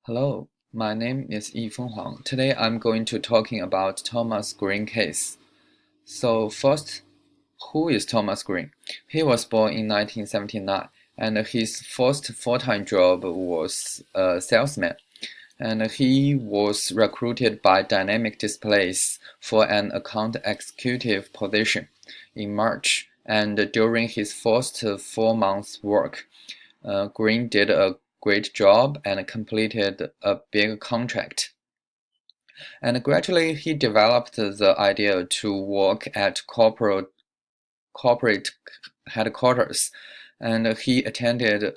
Hello, my name is Huang. Today I'm going to talking about Thomas Green case. So first, who is Thomas Green? He was born in 1979 and his first full-time job was a salesman. And he was recruited by Dynamic Displays for an account executive position in March. And during his first 4 months work, Green did a great job and completed a big contract. And gradually he developed the idea to work at corporate headquarters, and he attended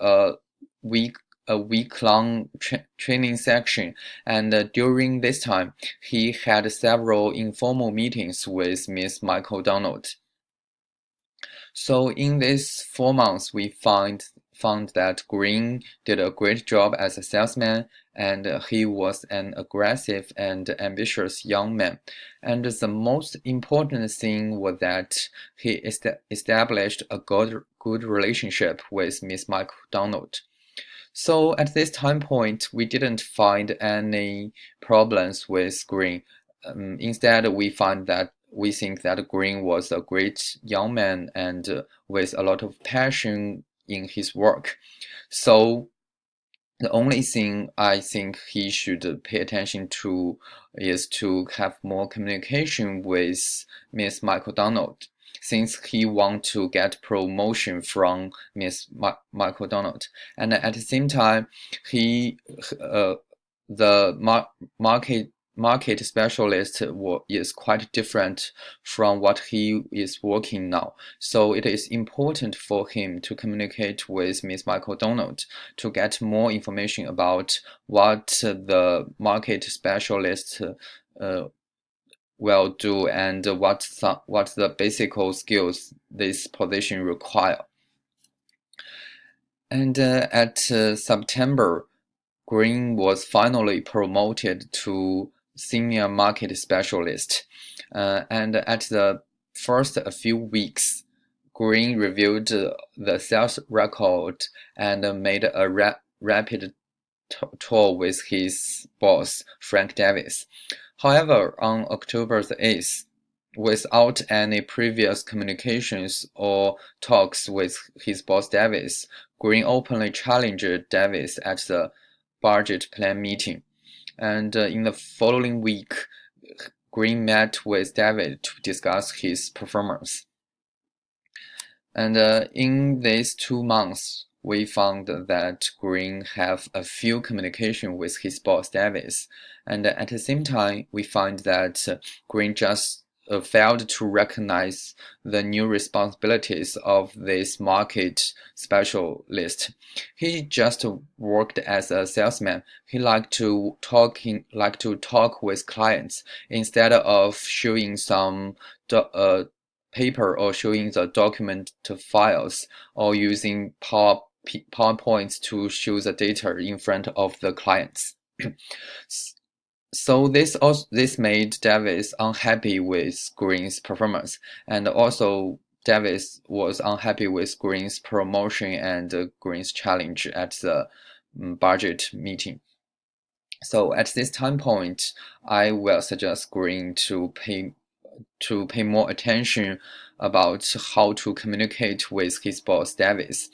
week a week-long training section. And during this time, he had several informal meetings with Miss Michael Donald. So in these 4 months, we found that Green did a great job as a salesman, and he was an aggressive and ambitious young man. And the most important thing was that he established a good relationship with Miss McDonald. So at this time point, we didn't find any problems with Green. Instead, we think that Green was a great young man and with a lot of passion in his work. So the only thing I think he should pay attention to is to have more communication with Miss Michael Donald, since he want to get promotion from Miss Michael Donald. And at the same time, he the market specialist is quite different from what he is working now. So it is important for him to communicate with Ms. Michael Donald to get more information about what the market specialist will do and what the basic skills this position require. And at September, Green was finally promoted to senior market specialist. And at the first few weeks, Green reviewed the sales record and made a rapid tour with his boss, Frank Davis. However, on October the 8th, without any previous communications or talks with his boss Davis, Green openly challenged Davis at the budget plan meeting. And in the following week, Green met with David to discuss his performance. And in these 2 months, we found that Green have a few communication with his boss Davis. And at the same time, we find that Green just failed to recognize the new responsibilities of this market specialist. He just worked as a salesman. He liked to talk with clients instead of showing some paper or showing the document files or using PowerPoints to show the data in front of the clients. So this made Davis unhappy with Green's performance, and also Davis was unhappy with Green's promotion and Green's challenge at the budget meeting. So at this time point, I will suggest Green to pay more attention about how to communicate with his boss Davis.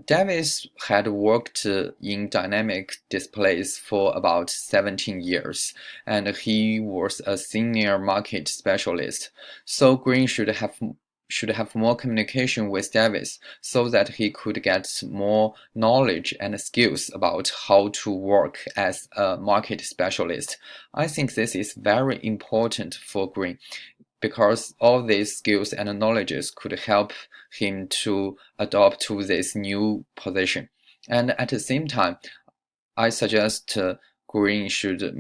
Davis had worked in dynamic displays for about 17 years, and he was a senior market specialist. So Green should have more communication with Davis so that he could get more knowledge and skills about how to work as a market specialist. I think this is very important for Green, because all these skills and knowledges could help him to adopt to this new position. And at the same time, I suggest Green should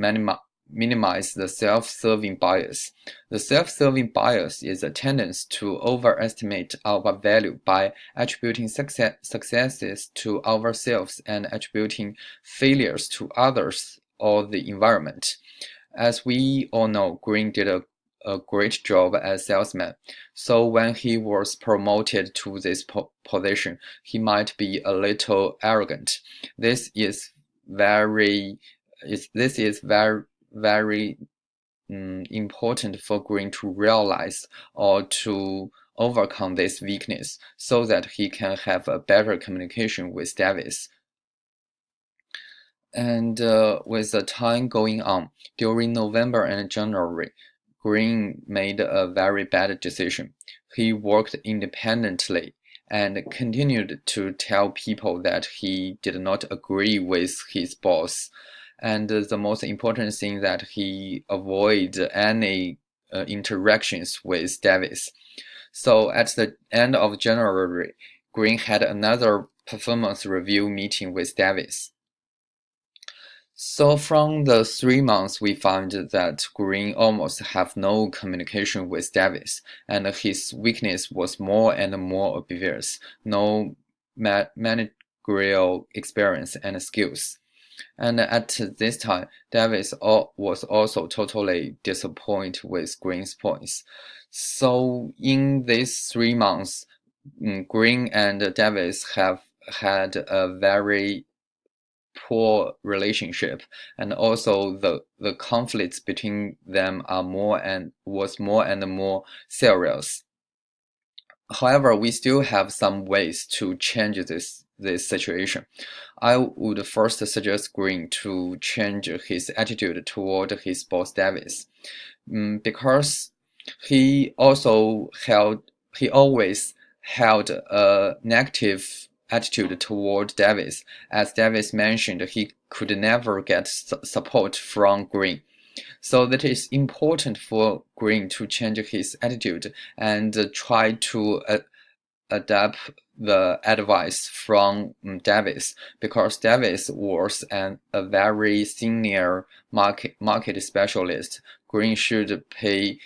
minimize the self-serving bias. The self-serving bias is a tendency to overestimate our value by attributing successes to ourselves and attributing failures to others or the environment. As we all know, Green did a great job as salesman. So when he was promoted to this position, he might be a little arrogant. This is this is very important for Green to realize or to overcome this weakness so that he can have a better communication with Davis. And with the time going on, during November and January, Green made a very bad decision. He worked independently and continued to tell people that he did not agree with his boss. And the most important thing that he avoid any interactions with Davis. So at the end of January, Green had another performance review meeting with Davis. So from the 3 months, we found that Green almost have no communication with Davis, and his weakness was more and more obvious. No managerial experience and skills. And at this time, Davis was also totally disappointed with Green's points. So in these 3 months, Green and Davis have had a very poor relationship, and also the conflicts between them are was more and more serious. However, we still have some ways to change this situation. I would first suggest Green to change his attitude toward his boss Davis, because he always held a negative attitude toward Davis. As Davis mentioned, he could never get support from Green. So that is important for Green to change his attitude and try to adapt the advice from Davis, because Davis was a very senior market specialist. Green should pay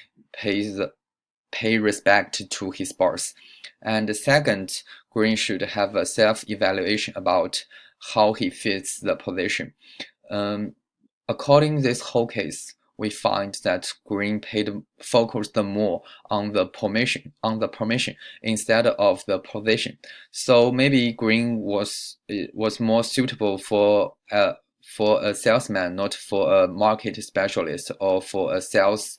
respect to his boss. And second, Green should have a self-evaluation about how he fits the position. According to this whole case, we find that Green focused more on the permission instead of the position. So maybe Green was more suitable for a salesman, not for a market specialist or for a sales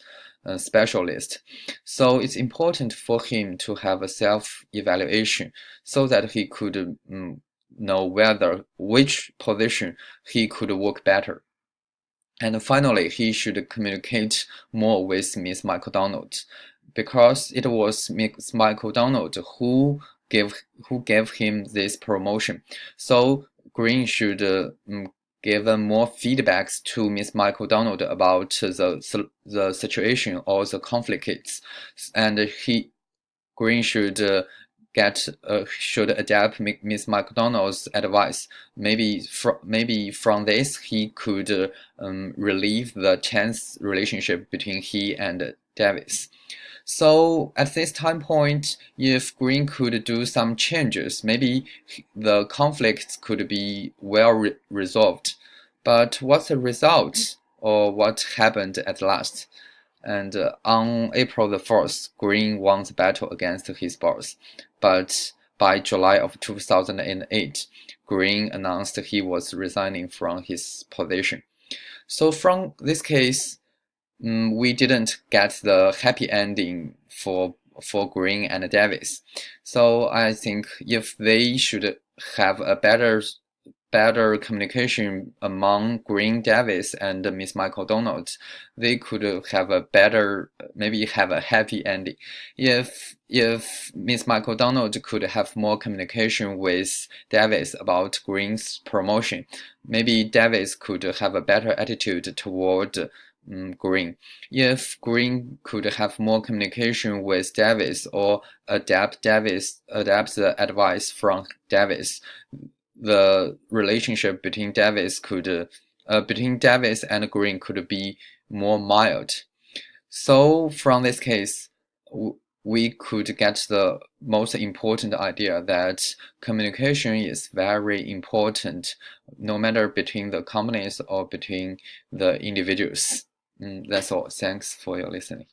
specialist. So it's important for him to have a self-evaluation so that he could know which position he could work better. And finally, he should communicate more with Miss McDonald, because it was Miss McDonald who gave him this promotion. So Green should give more feedbacks to Miss McDonald about the situation or the conflicts, and Green should should adapt Miss McDonald's advice. Maybe from this he could relieve the tense relationship between he and Davis. So at this time point, if Green could do some changes, maybe the conflicts could be well resolved. But what's the result, or what happened at last? And on April the 4th, Green won the battle against his boss. But by July of 2008, Green announced he was resigning from his position. So from this case, we didn't get the happy ending for Green and Davis. So I think if they should have a better communication among Green, Davis, and Miss McDonald, they could have maybe have a happy ending. If Miss McDonald could have more communication with Davis about Green's promotion, maybe Davis could have a better attitude toward Green. If Green could have more communication with Davis or adapt the advice from Davis, the relationship between Davis and Green could be more mild. So from this case, we could get the most important idea that communication is very important, no matter between the companies or between the individuals. That's all. Thanks for your listening.